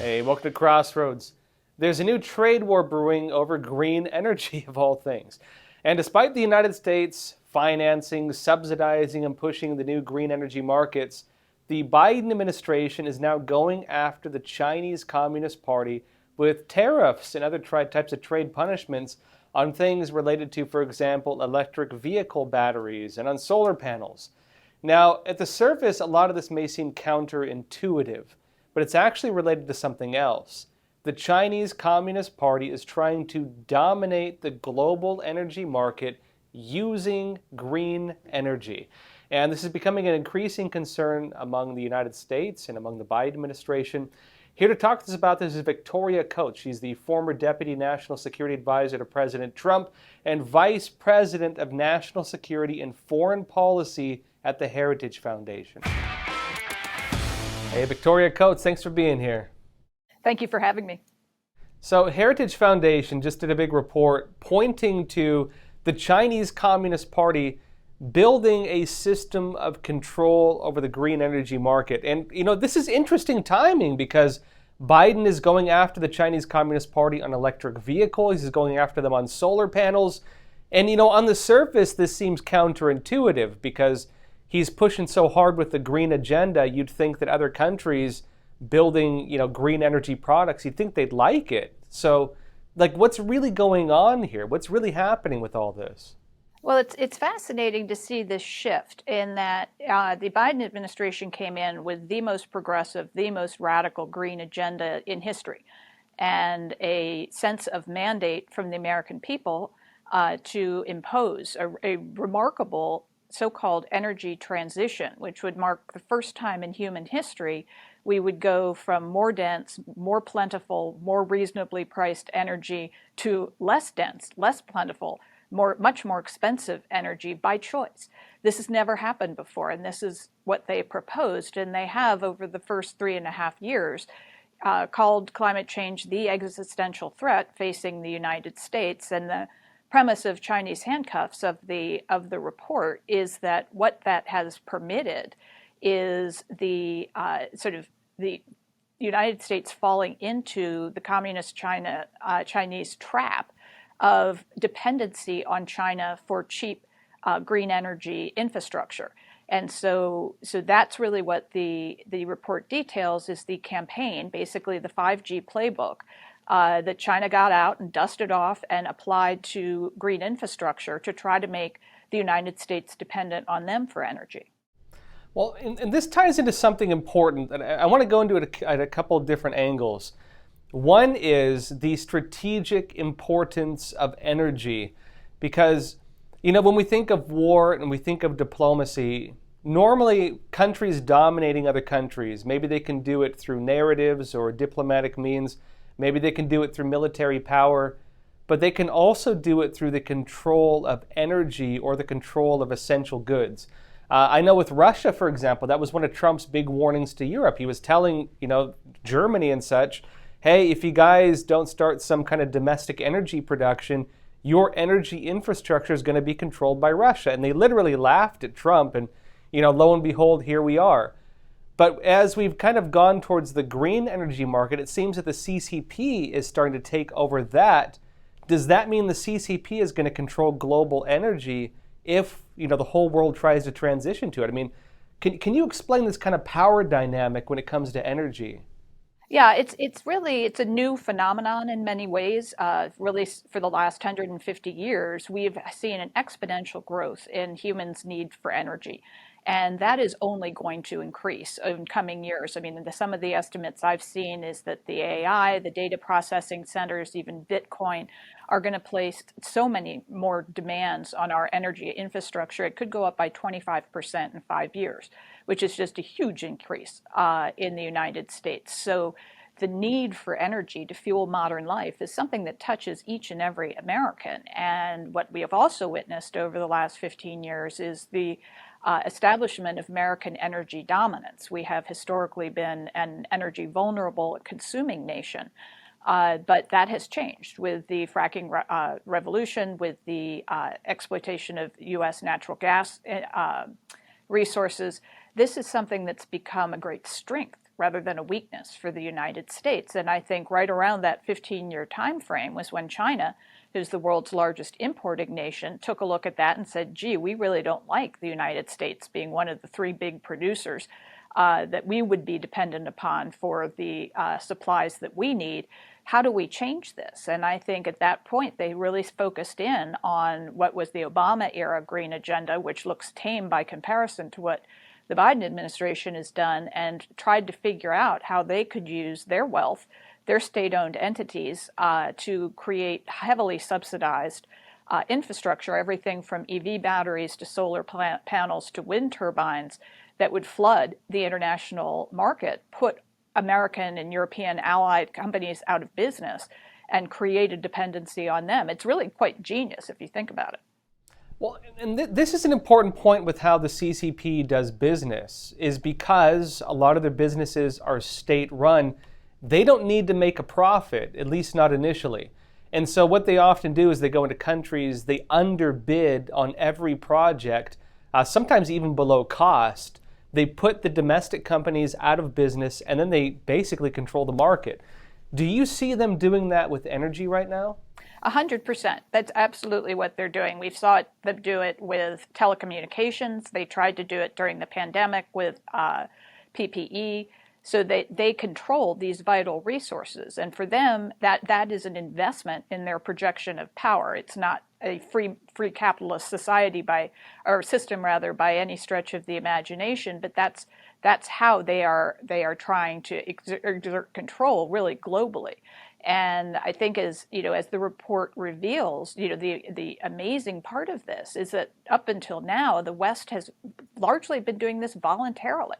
Hey, welcome to Crossroads. There's a new trade war brewing over green energy, of all things. And despite the United States financing, subsidizing, and pushing the new green energy markets, the Biden administration is now going after the Chinese Communist Party with tariffs and other types of trade punishments on things related to, for example, electric vehicle batteries and on solar panels. Now, at the surface, a lot of this may seem counterintuitive, but it's actually related to something else. The Chinese Communist Party is trying to dominate the global energy market using green energy. And this is becoming an increasing concern among the United States and among the Biden administration. Here to talk to us about this is Victoria Coates. She's the former Deputy National Security Advisor to President Trump and Vice President of National Security and Foreign Policy at the Heritage Foundation. Hey, Victoria Coates, thanks for being here. Thank you for having me. So, Heritage Foundation just did a big report pointing to the Chinese Communist Party building a system of control over the green energy market. And, this is interesting timing because Biden is going after the Chinese Communist Party on electric vehicles. He's going after them on solar panels. And, on the surface, this seems counterintuitive because he's pushing so hard with the green agenda. You'd think that other countries building, green energy products, you'd think they'd like it. So, what's really going on here? What's really happening with all this? Well, it's fascinating to see this shift in that the Biden administration came in with the most progressive, the most radical green agenda in history, and a sense of mandate from the American people to impose a remarkable so-called energy transition, which would mark the first time in human history we would go from more dense, more plentiful, more reasonably priced energy to less dense, less plentiful, much more expensive energy by choice. This has never happened before, and this is what they proposed, and they have over the first 3.5 years called climate change the existential threat facing the United States. And the premise of Chinese handcuffs of the report is that what that has permitted is the the United States falling into the communist Chinese trap of dependency on China for cheap green energy infrastructure. And so that's really what the report details is the campaign, basically the 5G playbook that China got out and dusted off and applied to green infrastructure to try to make the United States dependent on them for energy. Well, and this ties into something important, and I want to go into it at a couple of different angles. One is the strategic importance of energy, because, when we think of war and we think of diplomacy, normally countries dominating other countries, maybe they can do it through narratives or diplomatic means, maybe they can do it through military power, but they can also do it through the control of energy or the control of essential goods. I know with Russia, for example, that was one of Trump's big warnings to Europe. He was telling, Germany and such, hey, if you guys don't start some kind of domestic energy production, your energy infrastructure is going to be controlled by Russia. And they literally laughed at Trump, and, lo and behold, here we are. But as we've kind of gone towards the green energy market, it seems that the CCP is starting to take over that. Does that mean the CCP is going to control global energy if, the whole world tries to transition to it? I mean, can you explain this kind of power dynamic when it comes to energy? Yeah, it's a new phenomenon in many ways. Really, for the last 150 years, we've seen an exponential growth in humans' need for energy. And that is only going to increase in coming years. I mean, some of the estimates I've seen is that the AI, the data processing centers, even Bitcoin, are going to place so many more demands on our energy infrastructure. It could go up by 25% in 5 years, which is just a huge increase in the United States. So the need for energy to fuel modern life is something that touches each and every American. And what we have also witnessed over the last 15 years is the establishment of American energy dominance. We have historically been an energy vulnerable consuming nation, but that has changed with the fracking revolution, with the exploitation of U.S. natural gas resources. This is something that's become a great strength rather than a weakness for the United States. And I think right around that 15-year time frame was when China, who's the world's largest importing nation, took a look at that and said, gee, we really don't like the United States being one of the three big producers that we would be dependent upon for the supplies that we need. How do we change this? And I think at that point, they really focused in on what was the Obama era green agenda, which looks tame by comparison to what the Biden administration has done, and tried to figure out how they could use their wealth, their state-owned entities, to create heavily subsidized infrastructure, everything from EV batteries to solar panels to wind turbines that would flood the international market, put American and European allied companies out of business, and create a dependency on them. It's really quite genius if you think about it. Well, and this is an important point with how the CCP does business, is because a lot of their businesses are state-run, they don't need to make a profit, at least not initially. And so what they often do is they go into countries, they underbid on every project, sometimes even below cost. They put the domestic companies out of business, and then they basically control the market. Do you see them doing that with energy right now? 100%. That's absolutely what they're doing. We saw them do it with telecommunications. They tried to do it during the pandemic with PPE. So they control these vital resources. And for them, that is an investment in their projection of power. It's not a free capitalist society or system by any stretch of the imagination, but that's how they are trying to exert control really globally. And I think as the report reveals, the amazing part of this is that up until now, the West has largely been doing this voluntarily.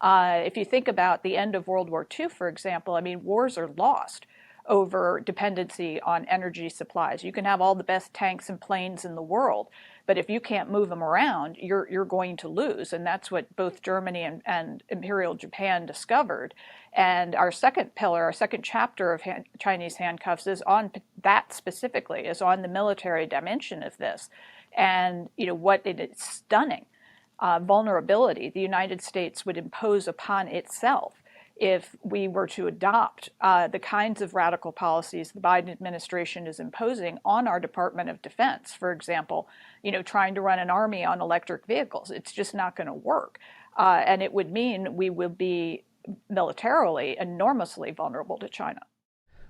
If you think about the end of World War II, for example, I mean, wars are lost over dependency on energy supplies. You can have all the best tanks and planes in the world, but if you can't move them around, you're going to lose. And that's what both Germany and Imperial Japan discovered. And our second pillar, our second chapter of Chinese Handcuffs is on that specifically, is on the military dimension of this. And what it is stunning. Vulnerability the United States would impose upon itself if we were to adopt the kinds of radical policies the Biden administration is imposing on our Department of Defense. For example, trying to run an army on electric vehicles. It's just not going to work. And it would mean we will be militarily enormously vulnerable to China.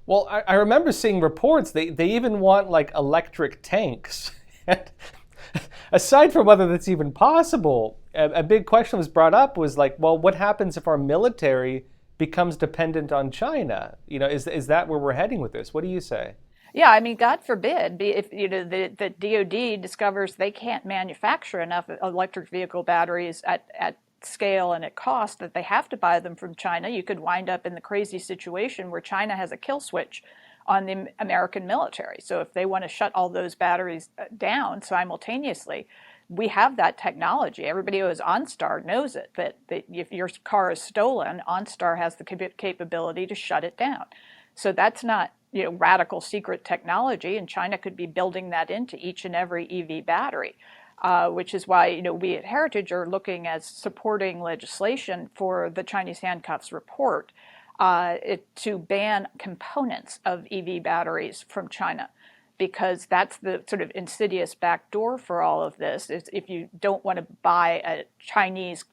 Well, I remember seeing reports, they even want like electric tanks. Aside from whether that's even possible, a big question was brought up was like, well, what happens if our military becomes dependent on China? Is that where we're heading with this? What do you say? Yeah, I mean, God forbid if the DoD discovers they can't manufacture enough electric vehicle batteries at scale and at cost that they have to buy them from China. You could wind up in the crazy situation where China has a kill switch on the American military. So if they want to shut all those batteries down simultaneously, we have that technology. Everybody who has OnStar knows it, that if your car is stolen, OnStar has the capability to shut it down. So that's not radical secret technology, and China could be building that into each and every EV battery, which is why we at Heritage are looking at supporting legislation for the Chinese Handcuffs report to ban components of EV batteries from China, because that's the sort of insidious backdoor for all of this. Is if you don't want to buy a Chinese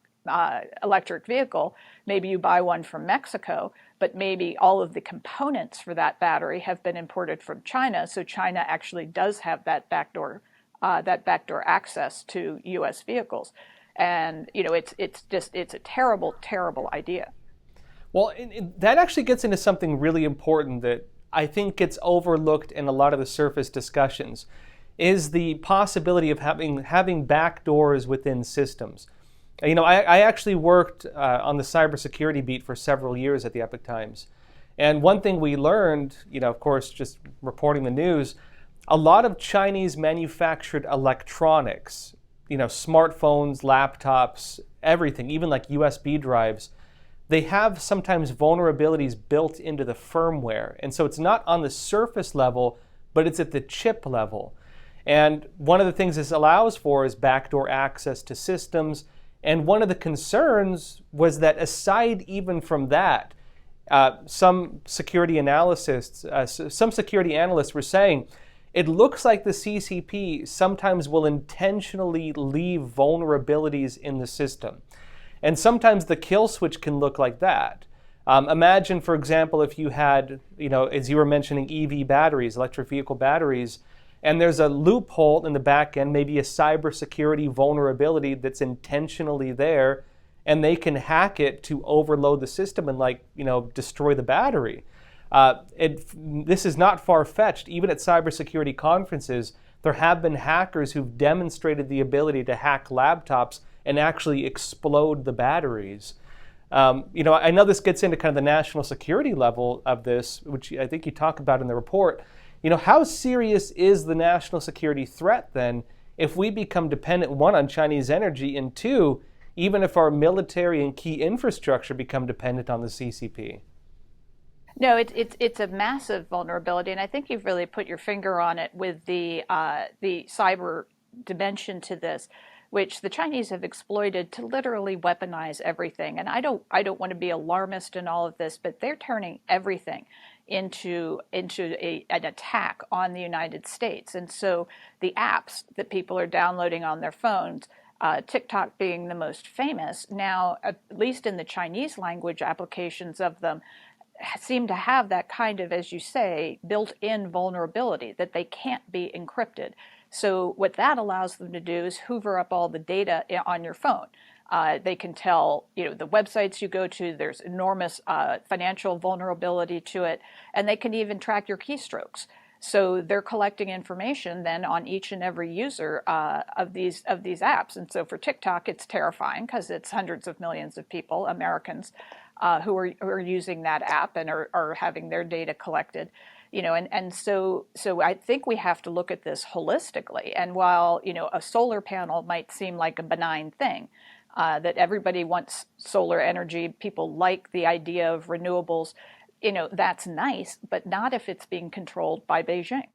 electric vehicle, maybe you buy one from Mexico, but maybe all of the components for that battery have been imported from China, so China actually does have that backdoor access to U.S. vehicles. And it's a terrible, terrible idea. Well, that actually gets into something really important that I think gets overlooked in a lot of the surface discussions, is the possibility of having backdoors within systems. I actually worked on the cybersecurity beat for several years at the Epoch Times. And one thing we learned, of course, just reporting the news, a lot of Chinese manufactured electronics, smartphones, laptops, everything, even like USB drives, they have sometimes vulnerabilities built into the firmware. And so it's not on the surface level, but it's at the chip level. And one of the things this allows for is backdoor access to systems And one of the concerns was that aside even from that, some security analysts were saying it looks like the CCP sometimes will intentionally leave vulnerabilities in the system. And sometimes the kill switch can look like that. Imagine, for example, if you had, as you were mentioning, EV batteries, electric vehicle batteries, and there's a loophole in the back end, maybe a cybersecurity vulnerability that's intentionally there, and they can hack it to overload the system and destroy the battery. This is not far-fetched. Even at cybersecurity conferences, there have been hackers who've demonstrated the ability to hack laptops and actually explode the batteries. I know this gets into kind of the national security level of this, which I think you talk about in the report. How serious is the national security threat then if we become dependent, one, on Chinese energy, and two, even if our military and key infrastructure become dependent on the CCP? No, it's a massive vulnerability, and I think you've really put your finger on it with the cyber dimension to this, which the Chinese have exploited to literally weaponize everything. And I don't want to be alarmist in all of this, but they're turning everything into an attack on the United States. And so the apps that people are downloading on their phones, TikTok being the most famous, now, at least in the Chinese language applications of them, seem to have that kind of, as you say, built-in vulnerability that they can't be encrypted. So what that allows them to do is hoover up all the data on your phone. They can tell, the websites you go to, there's enormous financial vulnerability to it, and they can even track your keystrokes. So they're collecting information then on each and every user of these apps. And so for TikTok, it's terrifying because it's hundreds of millions of people, Americans, who are using that app and are having their data collected. So I think we have to look at this holistically. And while, a solar panel might seem like a benign thing, that everybody wants solar energy, people like the idea of renewables, that's nice, but not if it's being controlled by Beijing.